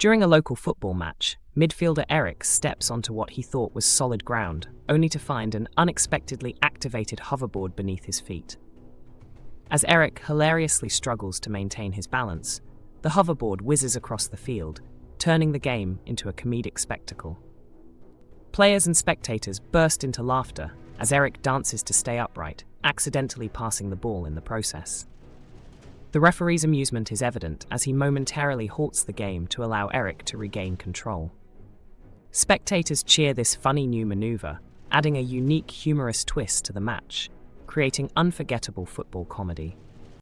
During a local football match, midfielder Eric steps onto what he thought was solid ground, only to find an unexpectedly activated hoverboard beneath his feet. As Eric hilariously struggles to maintain his balance, the hoverboard whizzes across the field, turning the game into a comedic spectacle. Players and spectators burst into laughter as Eric dances to stay upright, accidentally passing the ball in the process. The referee's amusement is evident as he momentarily halts the game to allow Eric to regain control. Spectators cheer this funny new maneuver, adding a unique, humorous twist to the match, creating unforgettable football comedy.